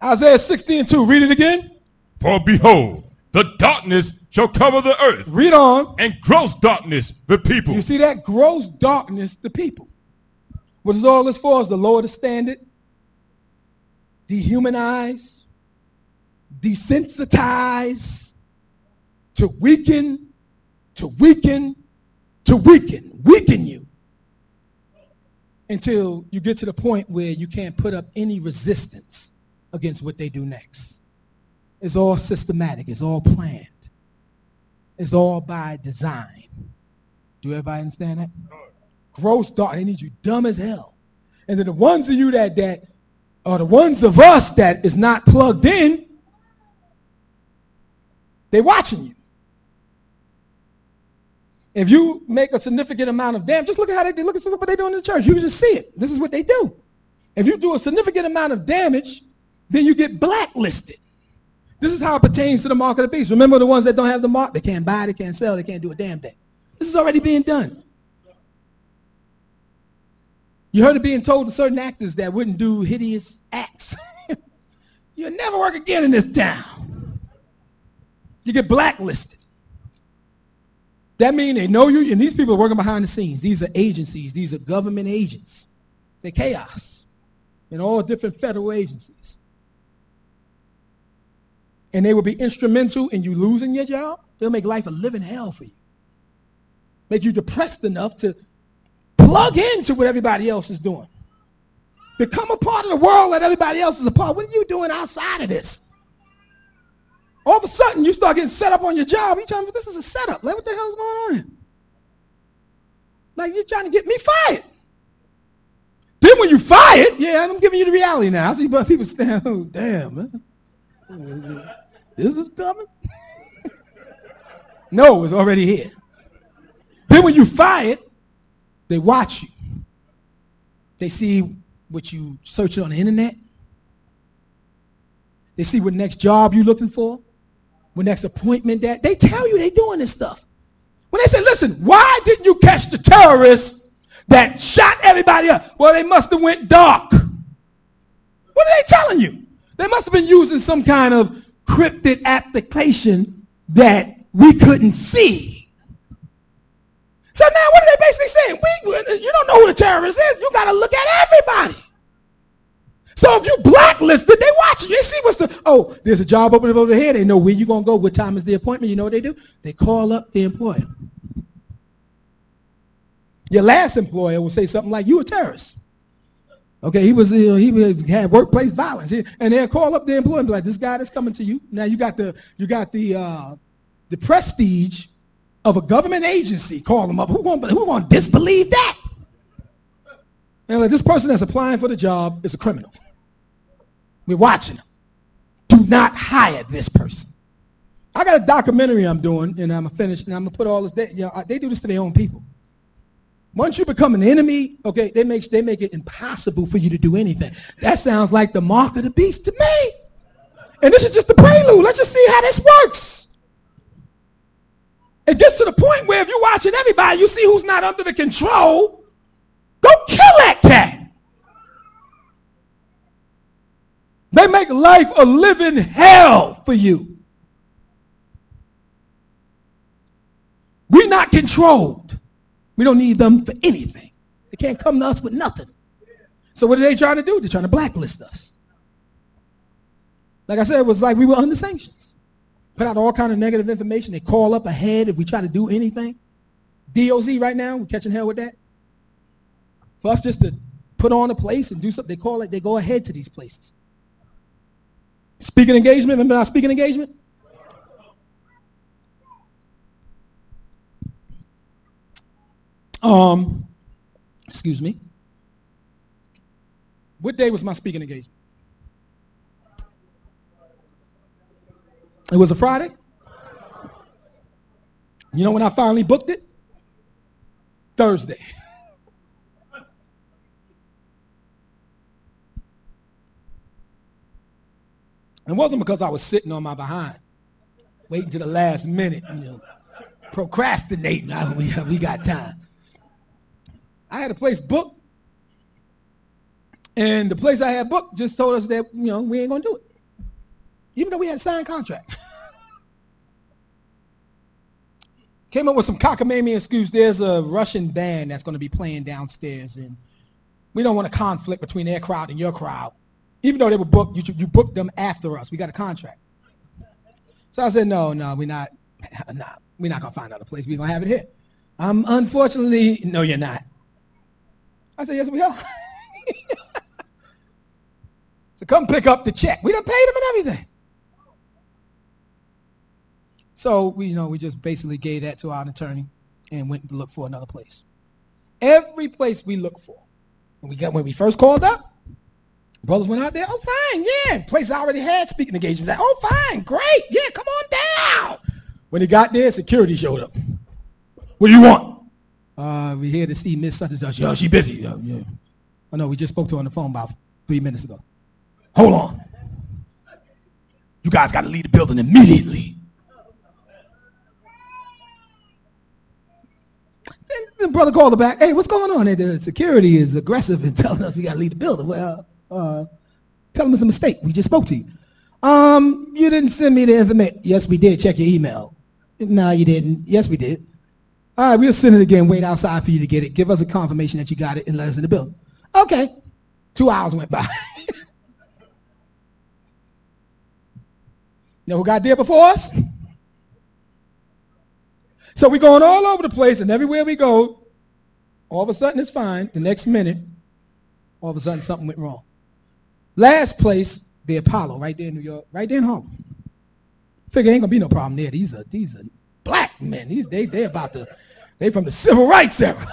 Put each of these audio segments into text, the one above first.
Isaiah 60:2. Read it again. For behold, the darkness shall cover the earth. Read on. And gross darkness the people. You see that? Gross darkness the people. What is all this for? Is the lower the standard, dehumanize, desensitize, to weaken you until you get to the point where you can't put up any resistance against what they do next. It's all systematic. It's all planned. It's all by design. Do everybody understand that? Gross dark. They need you dumb as hell. And then the ones of you that are the ones of us that is not plugged in, they're watching you. If you make a significant amount of damage, just look at how they do. Look at what they do in the church. You can just see it. This is what they do. If you do a significant amount of damage, then you get blacklisted. This is how it pertains to the mark of the beast. Remember the ones that don't have the mark? They can't buy, they can't sell, they can't do a damn thing. This is already being done. You heard it being told to certain actors that wouldn't do hideous acts. You'll never work again in this town. You get blacklisted. That means they know you, and these people are working behind the scenes. These are agencies. These are government agents. They're chaos in all different federal agencies. And they will be instrumental in you losing your job. They'll make life a living hell for you. Make you depressed enough to plug into what everybody else is doing. Become a part of the world that everybody else is a part. What are you doing outside of this? All of a sudden, you start getting set up on your job. You're trying to, this is a setup. Like, what the hell's going on here? Like, you're trying to get me fired. Then when you fired, yeah, I'm giving you the reality now. I see people saying, oh, damn, man. This is coming? No, it's already here. Then when you fired, they watch you. They see what you searching on the internet. They see what next job you're looking for, what next appointment that. They tell you they doing this stuff. When they say, listen, why didn't you catch the terrorists that shot everybody up? Well, they must have went dark. What are they telling you? They must have been using some kind of cryptic application that we couldn't see. So now what are they basically saying? You don't know who the terrorist is. You got to look at everybody. So if you blacklisted, they watch you. They see what's there's a job opening over here. They know where you're going to go. What time is the appointment? You know what they do? They call up the employer. Your last employer will say something like, you a terrorist. Okay, he had workplace violence. And they'll call up the employer and be like, this guy that's coming to you. Now you got the prestige of a government agency. Call them up. Who gonna disbelieve that? And like, this person that's applying for the job is a criminal. We're watching them. Do not hire this person. I got a documentary I'm doing, and I'm gonna finish, and I'm gonna put all this. They do this to their own people. Once you become an enemy, okay, they make it impossible for you to do anything. That sounds like the mark of the beast to me. And this is just the prelude. Let's just see how this works. It gets to the point where if you're watching everybody, you see who's not under the control. Go kill that cat. They make life a living hell for you. We're not controlled. We don't need them for anything. They can't come to us with nothing. So what are they trying to do? They're trying to blacklist us. Like I said, it was like we were under sanctions. Put out all kind of negative information. They call up ahead if we try to do anything. DOZ right now, we're catching hell with that. For us just to put on a place and do something, they call it, they go ahead to these places. Speaking engagement, remember our speaking engagement? Excuse me. What day was my speaking engagement? It was a Friday. You know when I finally booked it? Thursday. It wasn't because I was sitting on my behind, waiting to the last minute, procrastinating. We got time. I had a place booked, and the place I had booked just told us that, we ain't going to do it. even though we had a signed contract. Came up with some cockamamie excuse. There's a Russian band that's going to be playing downstairs, and we don't want a conflict between their crowd and your crowd. Even though they were booked, you booked them after us. We got a contract. So I said, no, we're not going to find out a place. We're going to have it here. Unfortunately, no, you're not. I said, yes, we are. So come pick up the check. We done paid them and everything. So we just basically gave that to our attorney and went to look for another place. Every place we looked for, when we first called up, brothers went out there. Oh, fine, yeah. Place already had speaking engagements. Oh, fine, great, yeah. Come on down. When he got there, security showed up. What do you want? We're here to see Miss such and such. Yo, she busy. Yo, yeah. Oh no, we just spoke to her on the phone about 3 minutes ago. Hold on. You guys got to leave the building immediately. The brother called her back. Hey, what's going on? The security is aggressive and telling us we got to leave the building. Well, tell them it's a mistake. We just spoke to you. You didn't send me the information. Yes, we did. Check your email. No, you didn't. Yes, we did. All right, we'll send it again. Wait outside for you to get it. Give us a confirmation that you got it and let us in the building. Okay. 2 hours went by. You know who got there before us? So we're going all over the place, and everywhere we go, all of a sudden it's fine. The next minute, all of a sudden something went wrong. Last place, the Apollo, right there in New York, right there in Harlem. Figure ain't gonna be no problem there. These are black men. They from the civil rights era.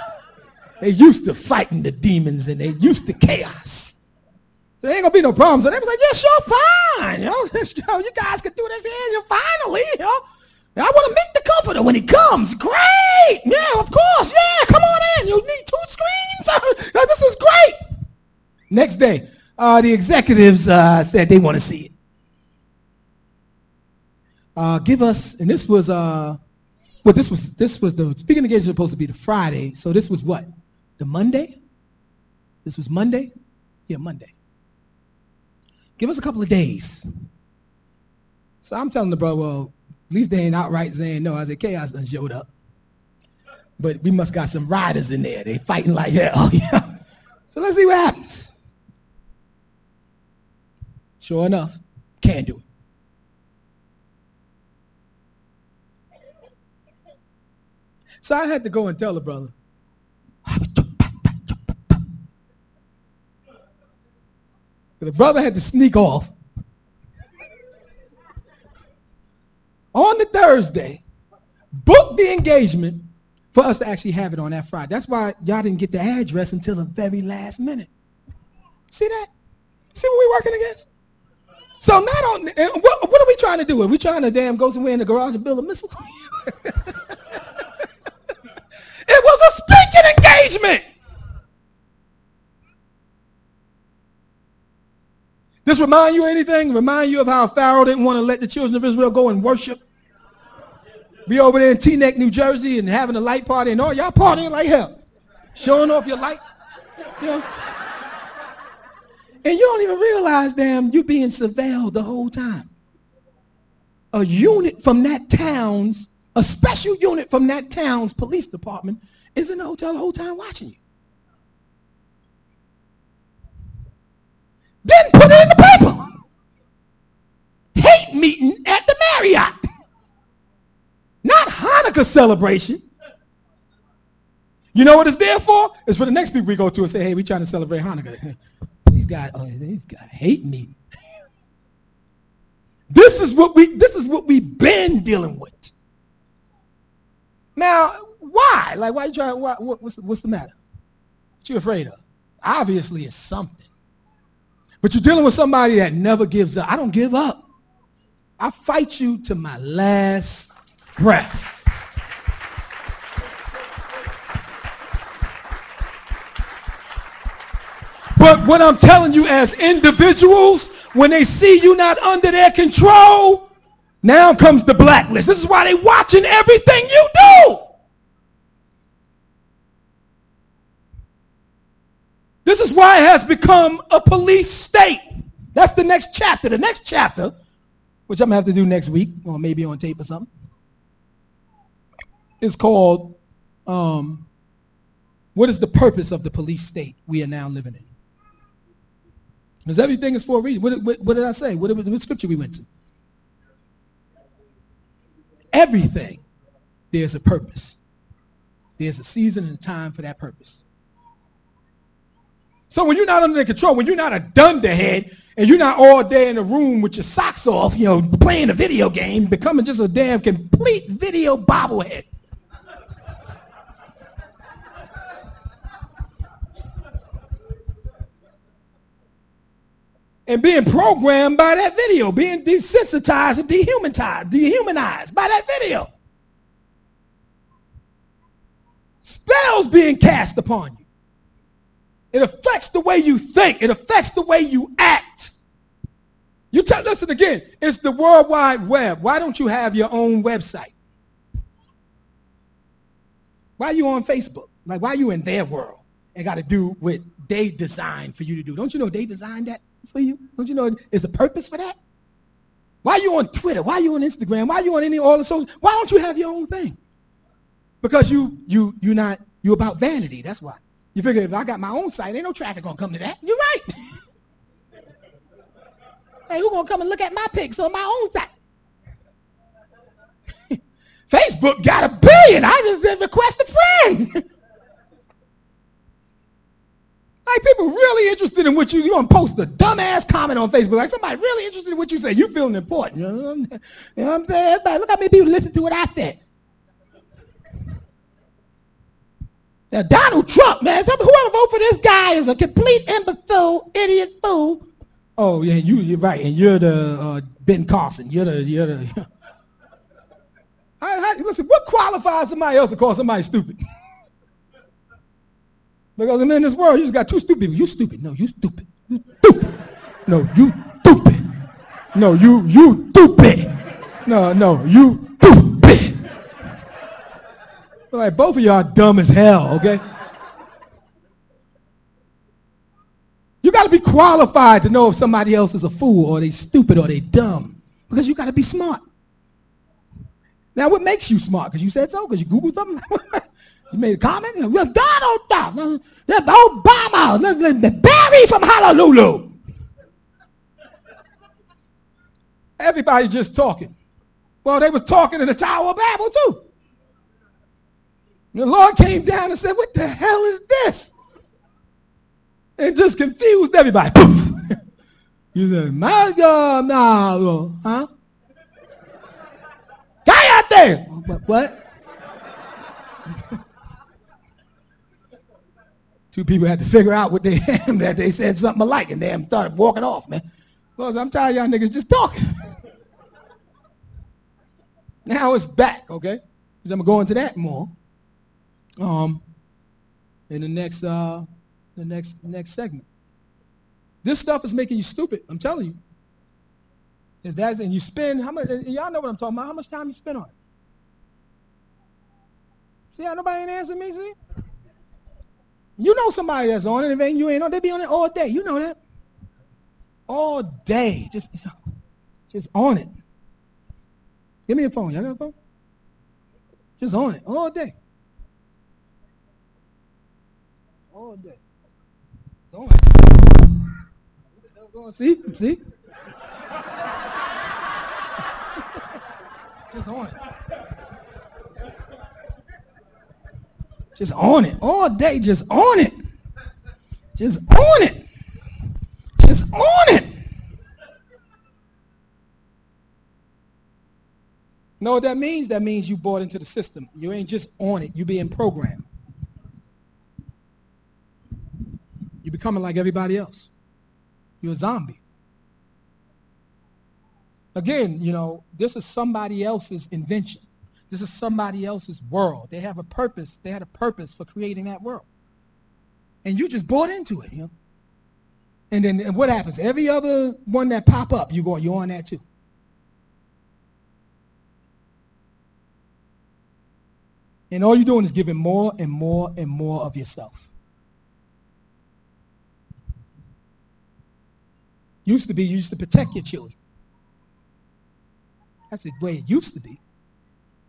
They used to fighting the demons and they used to chaos. So there ain't gonna be no problem. So they was like, yeah, sure, fine. You guys can do this here. Finally, I want to meet the comforter when he comes. Great. Yeah, of course. Yeah, come on in. You need 2 screens. This is great. Next day, the executives said they want to see it. Give us, and this was this was the speaking engagement was supposed to be the Friday. So this was what? The Monday? This was Monday? Yeah, Monday. Give us a couple of days. So I'm telling the brother, well, at least they ain't outright saying no. I said, chaos done showed up. But we must got some riders in there. They fighting like hell. Oh, yeah. So let's see what happens. Sure enough, can't do it. So I had to go and tell the brother. The brother had to sneak off. On the Thursday, book the engagement for us to actually have it on that Friday. That's why y'all didn't get the address until the very last minute. See that? See what we're working against? So not on, what are we trying to do? Are we trying to go somewhere in the garage and build a missile? It was a speaking engagement. This remind you of anything? Remind you of how Pharaoh didn't want to let the children of Israel go and worship? Be over there in Teaneck, New Jersey, and having a light party, and all y'all partying like hell, showing off your lights, And you don't even realize, you being surveilled the whole time. A unit from that town's, a special unit from that town's police department is in the hotel the whole time watching you. Didn't put it in the paper. Hate meeting at the Marriott. Not Hanukkah celebration. You know what it's there for? It's for the next people we go to and say, hey, we trying to celebrate Hanukkah. These guys hate me. This is what we've been dealing with. Now, why? Like, why you trying? What's the matter? What you afraid of? Obviously, it's something. But you're dealing with somebody that never gives up. I don't give up. I fight you to my last breath. But what I'm telling you as individuals, when they see you not under their control, now comes the blacklist. This is why they watching everything you do. This is why it has become a police state. That's the next chapter. The next chapter which I'm going to have to do next week or maybe on tape or something. It's called, what is the purpose of the police state we are now living in? Because everything is for a reason. What did I say? What scripture we went to? Everything, there's a purpose. There's a season and a time for that purpose. So when you're not under their control, when you're not a dunderhead, and you're not all day in a room with your socks off, playing a video game, becoming just a damn complete video bobblehead. And being programmed by that video, being desensitized and dehumanized by that video. Spells being cast upon you. It affects the way you think. It affects the way you act. Listen again, it's the World Wide Web. Why don't you have your own website? Why are you on Facebook? Like, why are you in their world and got to do what they designed for you to do? Don't you know they designed that for you? Don't you know there's a purpose for that? Why are you on Twitter? Why are you on Instagram? Why are you on all the social? Why don't you have your own thing? Because you're about vanity. That's why. You figure if I got my own site, ain't no traffic gonna come to that. You're right. Hey, who's gonna come and look at my pics on my own site? Facebook got 1 billion. I just did request a friend. Like, people really interested in what you're gonna post a dumbass comment on Facebook. Like, somebody really interested in what you say. You feeling important. You know what I'm saying? Everybody, look how many people listen to what I said. Now, Donald Trump, man, whoever vote for this guy is a complete imbecile, idiot, fool. Oh, yeah, you're right, and you're the Ben Carson. You're the. Listen, what qualifies somebody else to call somebody stupid? Because in this world, you just got two stupid people. You stupid. No, you stupid. You stupid. No, you stupid. No, you stupid. No, you stupid. Like, both of y'all are dumb as hell, okay? You got to be qualified to know if somebody else is a fool or they stupid or they dumb. Because you got to be smart. Now, what makes you smart? Because you said so? Because you Googled something? You made a comment? Well, Donald Trump, Obama, the Barry from Honolulu. Everybody's just talking. Well, they was talking in the Tower of Babel, too. The Lord came down and said, what the hell is this? And just confused everybody. You said, my God, no, huh? Guy out there. What? Two people had to figure out what they had, that they said something alike, and they started walking off, man. Because I'm tired of y'all niggas just talking. Now it's back, okay? Because I'm going to go into that more. In the next segment. This stuff is making you stupid. I'm telling you. If that's and you spend how much? Y'all know what I'm talking about. How much time you spend on it? See how nobody ain't answering me. See, you know somebody that's on it. If ain't you ain't on, they be on it all day. You know that. All day, just on it. Give me a phone. Y'all got a phone? Just on it all day. All day. It's on. See? Just on it. Just on it. All day, just on it. Just on it. Just on it. Know what that means? That means you bought into the system. You ain't just on it. You being programmed. You're becoming like everybody else. You're a zombie. Again, this is somebody else's invention. This is somebody else's world. They have a purpose. They had a purpose for creating that world. And you just bought into it, And then what happens? Every other one that pop up, you're on that too. And all you're doing is giving more and more and more of yourself. You used to protect your children. I said, the way it used to be.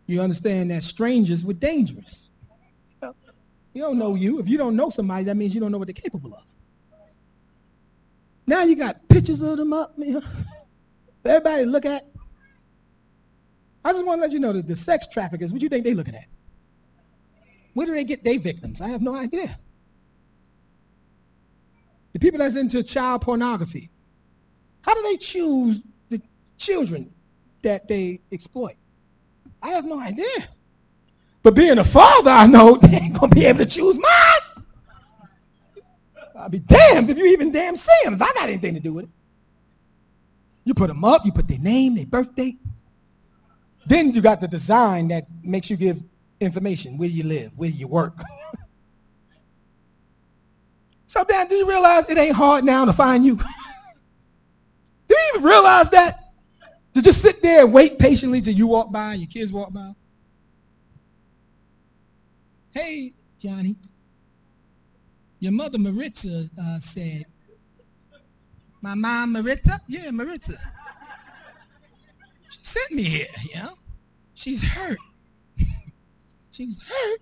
You understand that strangers were dangerous. You don't know you. If you don't know somebody, that means you don't know what they're capable of. Now you got pictures of them up, man. Everybody to look at. I just want to let you know that the sex traffickers, what do you think they're looking at? Where do they get their victims? I have no idea. The people that's into child pornography, how do they choose the children that they exploit? I have no idea. But being a father, I know they ain't going to be able to choose mine. I'll be damned if you even damn see them, if I got anything to do with it. You put them up, you put their name, their birthday. Then you got the design that makes you give information. Where do you live? Where do you work? Sometimes do you realize it ain't hard now to find you? Do you even realize that? To just sit there and wait patiently till you walk by and your kids walk by? Hey, Johnny, your mother Maritza said, my mom Maritza? Yeah, Maritza. She sent me here, you know? She's hurt. She's hurt.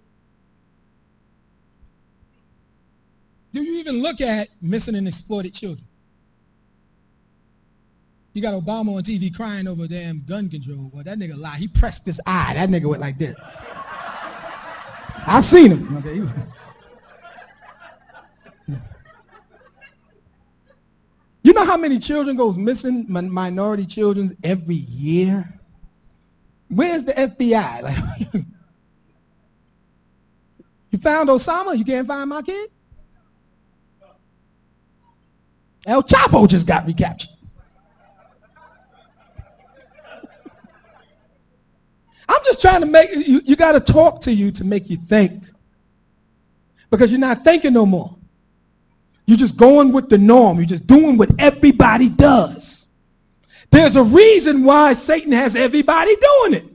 Do you even look at missing and exploited children? You got Obama on TV crying over damn gun control. Well, that nigga lied. He pressed his eye. That nigga went like this. I seen him. Okay. You know how many children goes missing, minority children, every year? Where's the FBI? Like, you found Osama? You can't find my kid? El Chapo just got recaptured. I'm just trying to make you got to talk to you to make you think. Because you're not thinking no more. You're just going with the norm. You're just doing what everybody does. There's a reason why Satan has everybody doing it.